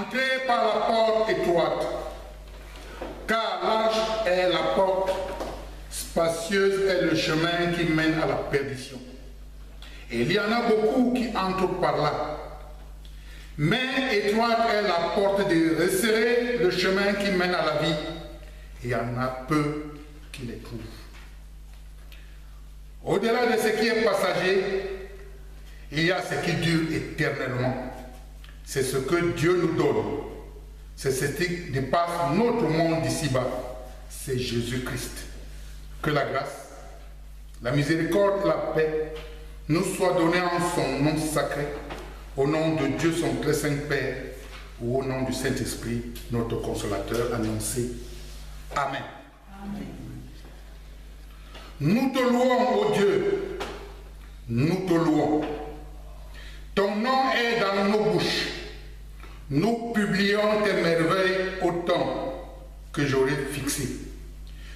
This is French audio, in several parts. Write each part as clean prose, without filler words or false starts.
Entrez par la porte étroite, car large est la porte, spacieuse est le chemin qui mène à la perdition. Et il y en a beaucoup qui entrent par là. Mais étroite est la porte de resserrer le chemin qui mène à la vie. Et il y en a peu qui les trouvent. Au-delà de ce qui est passager, il y a ce qui dure éternellement. C'est ce que Dieu nous donne. C'est ce qui dépasse notre monde d'ici-bas. C'est Jésus-Christ. Que la grâce, la miséricorde, la paix nous soient données en son nom sacré, au nom de Dieu son très saint Père, ou au nom du Saint-Esprit, notre consolateur annoncé. Amen. Amen. Nous te louons, ô Dieu, nous te louons. Ton nom est dans nos bouches. Nous publions tes merveilles autant que j'aurai fixé.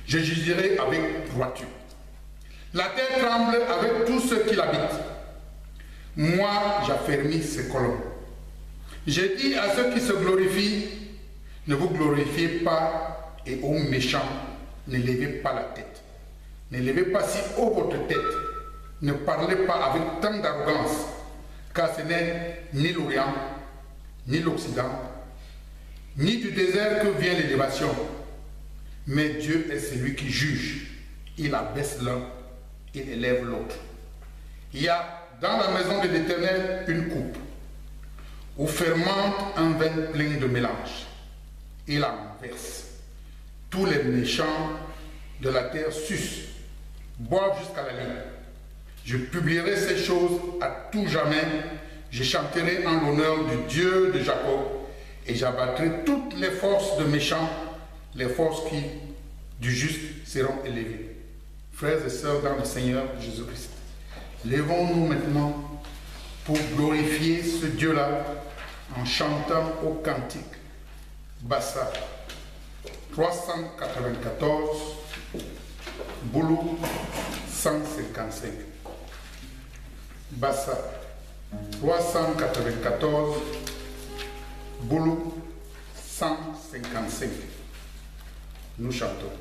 Je jugerai avec droiture. La terre tremble avec tous ceux qui l'habitent. Moi, j'affermis ses colonnes. J'ai dit à ceux qui se glorifient, ne vous glorifiez pas, et aux méchants, ne levez pas la tête. Ne levez pas si haut votre tête. Ne parlez pas avec tant d'arrogance, car ce n'est ni l'Orient, ni l'Occident, ni du désert que vient l'élévation. Mais Dieu est celui qui juge. Il abaisse l'un, il élève l'autre. Il y a dans la maison de l'Éternel une coupe, où fermente un vin plein de mélange. Il en verse. Tous les méchants de la terre sucent, boivent jusqu'à la ligne. Je publierai ces choses à tout jamais. Je chanterai en l'honneur du Dieu de Jacob, et j'abattrai toutes les forces de méchants, les forces qui, du juste, seront élevées. Frères et sœurs dans le Seigneur Jésus-Christ, levons-nous maintenant pour glorifier ce Dieu-là en chantant au cantique Bassa 394, Boulou 155. Bassa 394, Boulou 155. Nous chantons.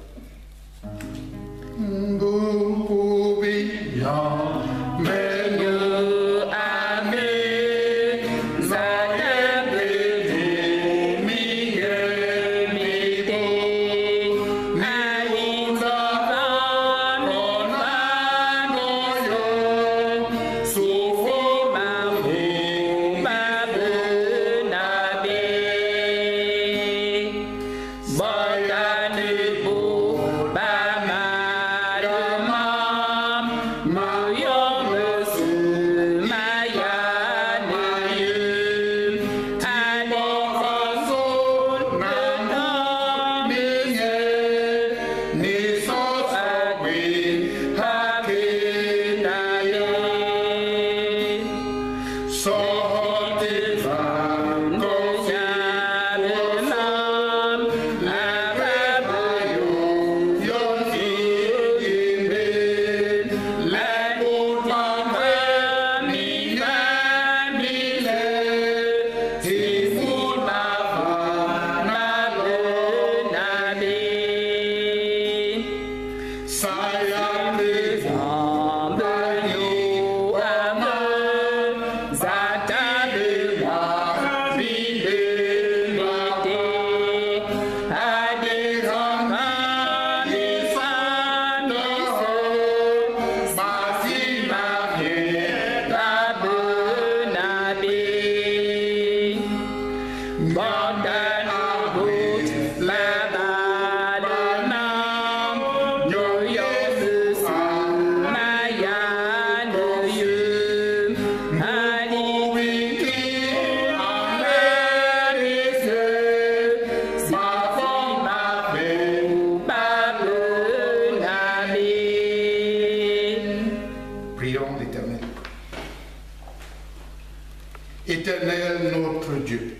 Éternel notre Dieu,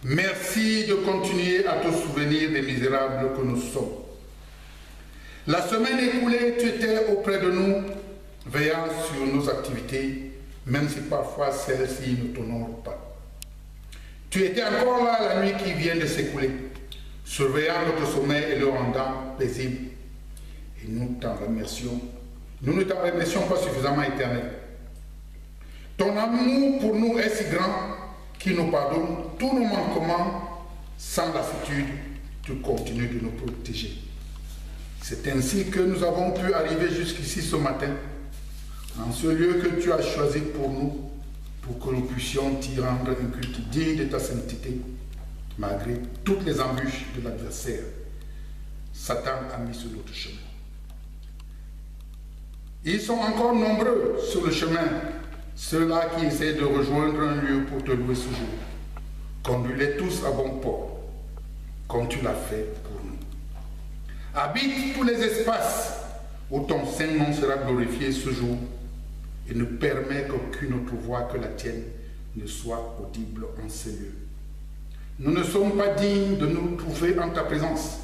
merci de continuer à te souvenir des misérables que nous sommes. La semaine écoulée, tu étais auprès de nous, veillant sur nos activités, même si parfois celles-ci ne t'honorent pas. Tu étais encore là la nuit qui vient de s'écouler, surveillant notre sommeil et le rendant paisible. Et nous t'en remercions. Nous ne t'en remercions pas suffisamment, Éternel. Ton amour pour nous est si grand qu'il nous pardonne tous nos manquements sans lassitude. Tu continues de nous protéger. C'est ainsi que nous avons pu arriver jusqu'ici ce matin, en ce lieu que tu as choisi pour nous, pour que nous puissions t'y rendre un culte digne de ta sainteté, malgré toutes les embûches de l'adversaire. Satan a mis sur notre chemin. Ils sont encore nombreux sur le chemin, ceux-là qui essaient de rejoindre un lieu pour te louer ce jour. Conduis-les tous à bon port, comme tu l'as fait pour nous. Habite tous les espaces où ton saint nom sera glorifié ce jour et ne permets qu'aucune autre voix que la tienne ne soit audible en ces lieux. Nous ne sommes pas dignes de nous trouver en ta présence,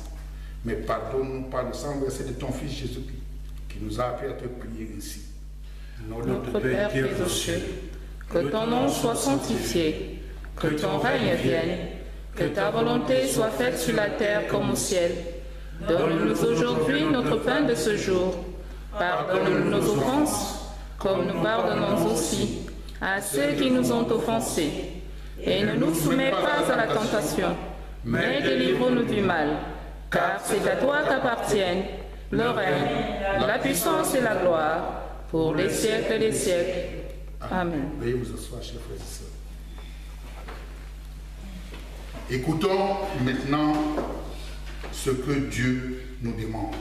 mais pardonne-nous par le sang versé de ton Fils Jésus-Christ, qui nous a appris à te prier ainsi. Notre Père qui es aux cieux, que ton nom soit sanctifié, que ton règne vienne, que ta volonté soit faite sur la terre comme au ciel. Donne-nous aujourd'hui notre pain de ce jour. Pardonne-nous nos offenses, comme nous pardonnons aussi à ceux qui nous ont offensés. Et ne nous soumets pas à la tentation, mais délivre-nous du mal. Car c'est à toi qu'appartiennent le règne, la puissance et la gloire, pour les siècles des siècles. Amen. Veuillez vous asseoir, chers frères et sœurs. Écoutons maintenant ce que Dieu nous demande.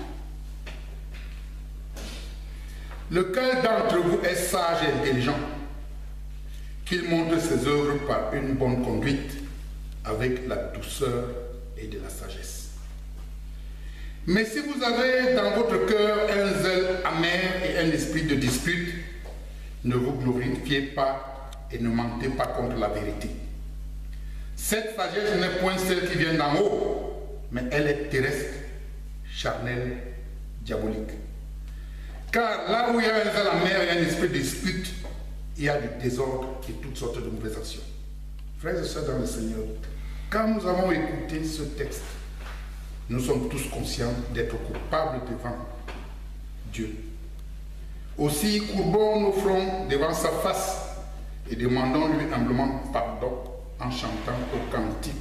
Lequel d'entre vous est sage et intelligent, qu'il montre ses œuvres par une bonne conduite, avec la douceur et de la sagesse. Mais si vous avez dans votre cœur un zèle amer et un esprit de dispute, ne vous glorifiez pas et ne mentez pas contre la vérité. Cette sagesse n'est point celle qui vient d'en haut, mais elle est terrestre, charnelle, diabolique. Car là où il y a un zèle amer et un esprit de dispute, il y a du désordre et toutes sortes de mauvaises actions. Frères et sœurs dans le Seigneur, quand nous avons écouté ce texte, nous sommes tous conscients d'être coupables devant Dieu. Aussi, courbons nos fronts devant sa face et demandons-lui humblement pardon en chantant au cantique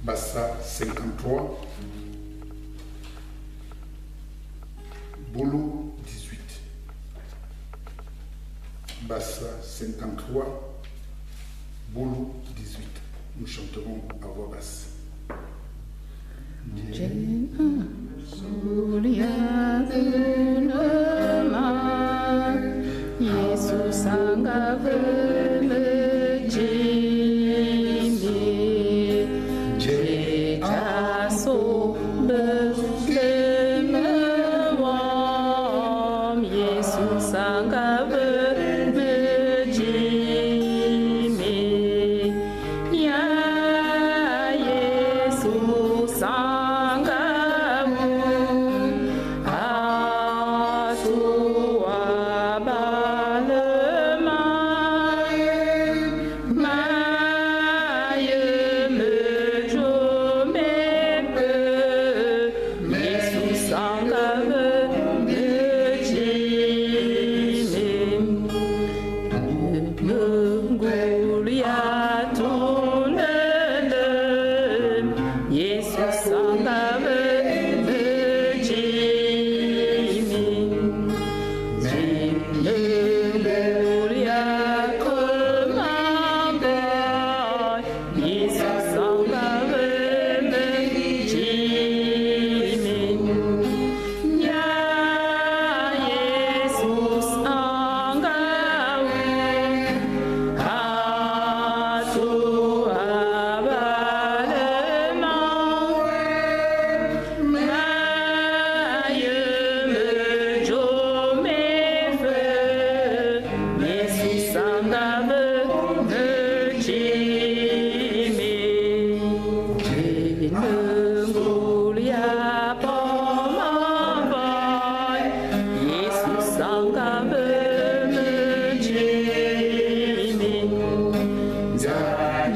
Bassa 53, Boulou 18. Bassa 53, Boulou 18. Nous chanterons à voix basse. Yesus angaveme jimi jetaso belemewam Yesus angaveme jimi ya Yesus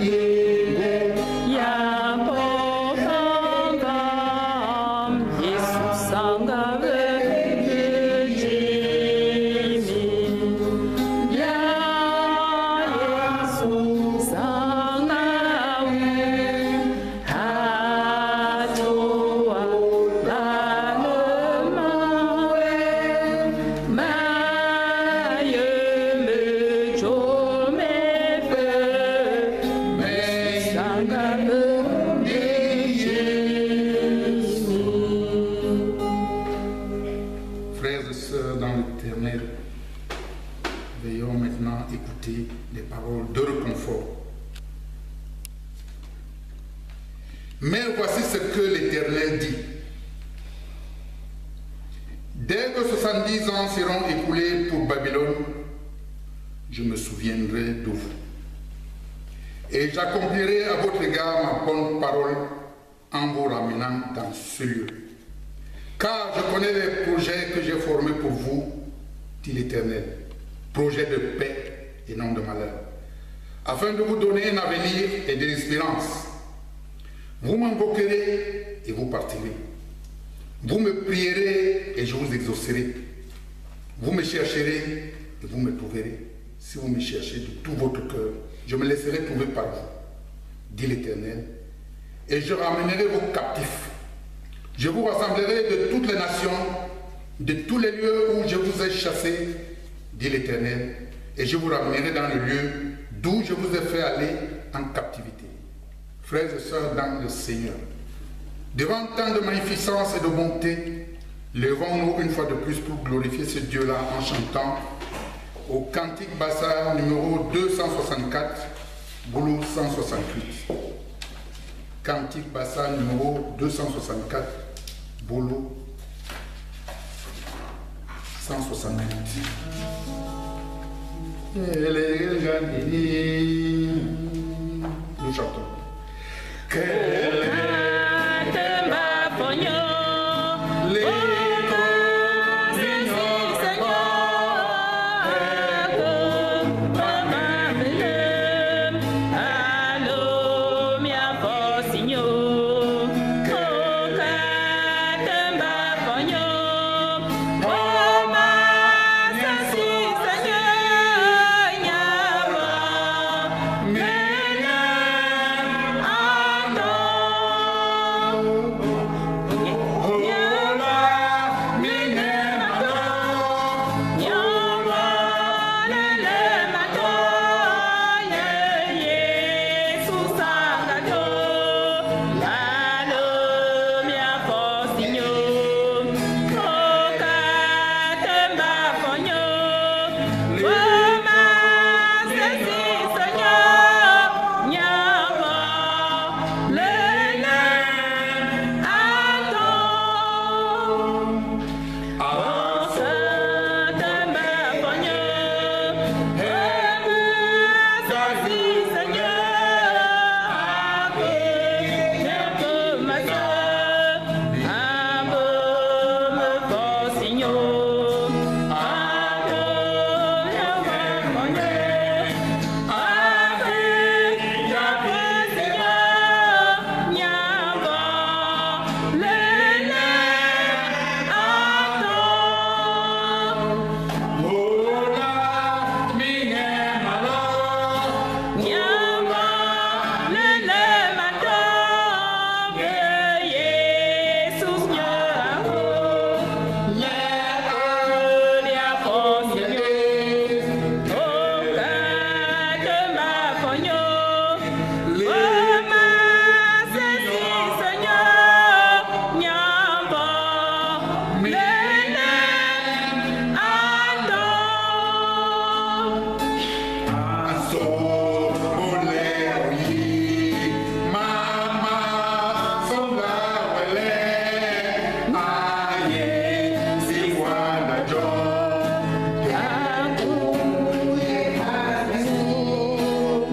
Yeah. Mais voici ce que l'Éternel dit. Dès que 70 ans seront écoulés pour Babylone, je me souviendrai de vous. Et j'accomplirai à votre égard ma bonne parole en vous ramenant dans ce lieu. Car je connais les projets que j'ai formés pour vous, dit l'Éternel, projets de paix et non de malheur, afin de vous donner un avenir et de l'espérance. Vous m'invoquerez et vous partirez. Vous me prierez et je vous exaucerai. Vous me chercherez et vous me trouverez. Si vous me cherchez de tout votre cœur, je me laisserai trouver par vous, dit l'Éternel, et je ramènerai vos captifs. Je vous rassemblerai de toutes les nations, de tous les lieux où je vous ai chassés, dit l'Éternel, et je vous ramènerai dans le lieu d'où je vous ai fait aller en captivité. Frères et sœurs dans le Seigneur, devant tant de magnificence et de bonté, levons-nous une fois de plus pour glorifier ce Dieu-là en chantant au Cantique Bassa numéro 264, boulot 168. Cantique Bassa numéro 264, boulot 168. Nous chantons.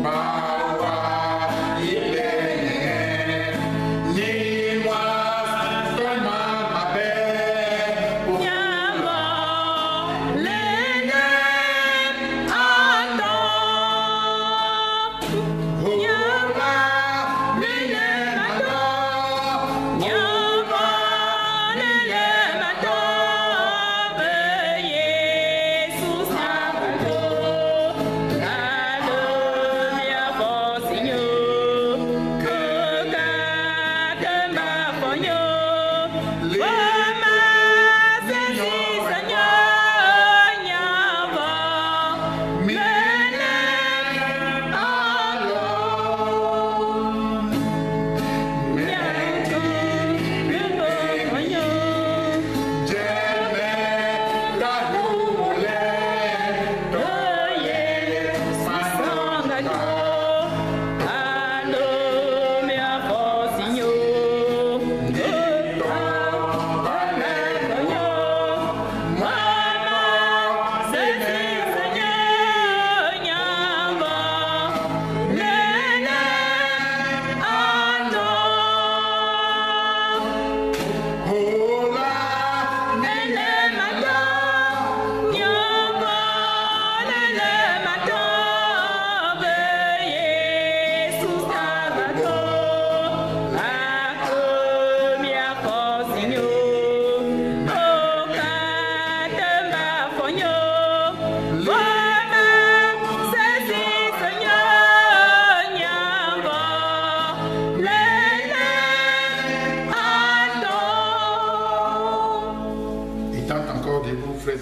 Bye.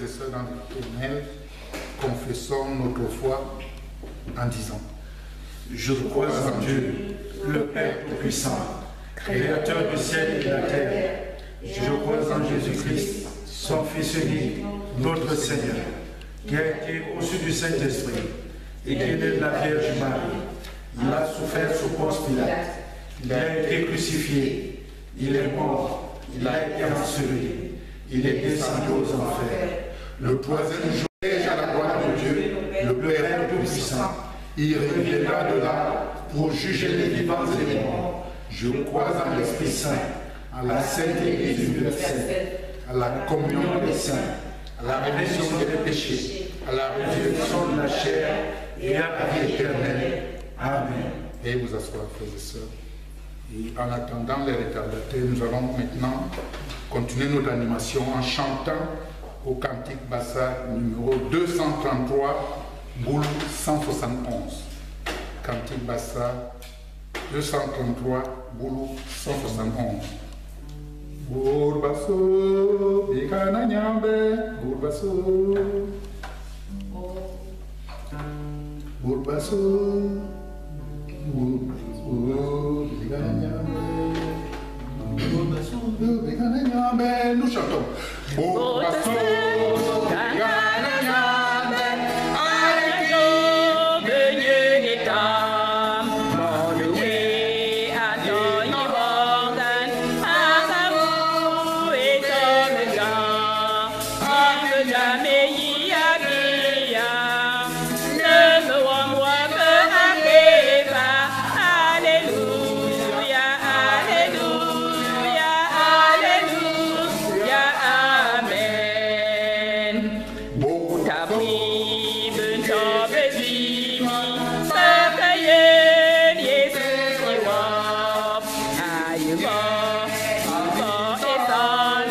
et sœurs dans l'Éternel, confessons notre foi en disant: Je crois en Dieu, le Père Tout-Puissant, Créateur du ciel et de la terre. Je crois en Jésus-Christ, son Fils unique, notre Seigneur, qui a été reçu du Saint-Esprit et qui est né de la Vierge Marie. Il a souffert sous Ponce Pilate. Il a été crucifié. Il est mort. Il a été enseveli. Il est descendu aux enfers. Le troisième jour, à la gloire de Dieu, le Père Tout-Puissant. Il reviendra de là pour juger les vivants et les morts. Je crois en l'Esprit Saint, à la Sainte Église universelle, à la communion des saints, à la rémission des péchés, à la résurrection de la chair et à la vie éternelle. Amen. Et vous asseoir, frères et sœurs. Et en attendant les retardataires, nous allons maintenant continuer notre animation en chantant au cantique Bassa numéro 233, boule 171. Cantique Bassa 233, boule 171. Bourbasso, Bikana Nyambe, Bourbasso. Bourbasso, Bikana Nyambe, Bourbasso, Bikana Nyambe. Nous chantons. Bourbasso, Bikana Nyambe, Aïe, Dieu d'État, mon loué, Antoine Morgan, Agamou et Tom-Jean, Homme jamais y habilla, ne me vois moi que Akeba, Alléluia, Alléluia, Alléluia, Amen. Tabri, Bentob, Zimi, Sakayen, Yesus, Iwab, Ayuba, Iba, Esan,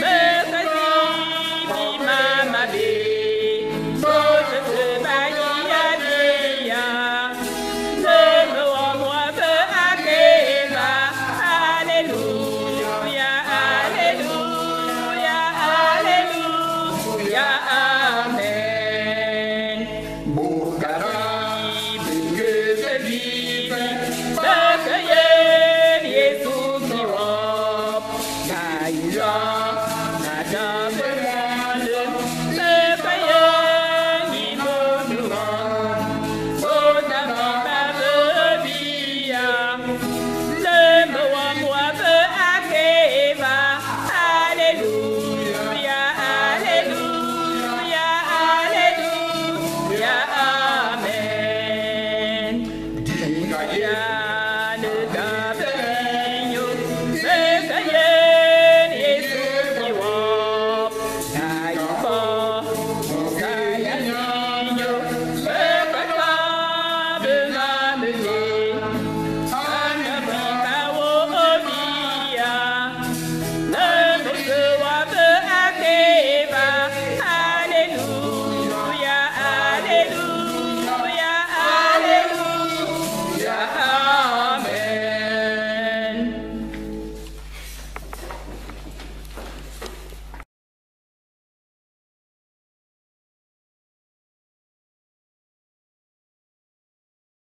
Mekasi, Mamabe, Soje, Sebaï, Adia, ne me vois moi que Akeba, Alléluia, Alléluia, Alléluia, Amen. Bukari, Bukeze, Bibi, Sakayen, Yesus, Iwab, Ayuba, Nadab, Esan, Sakayen, Ibonuman, Bonamam, Babia, ne me vois moi que Akeba, Alléluia, Alléluia, Alléluia, Amen. Dikaye,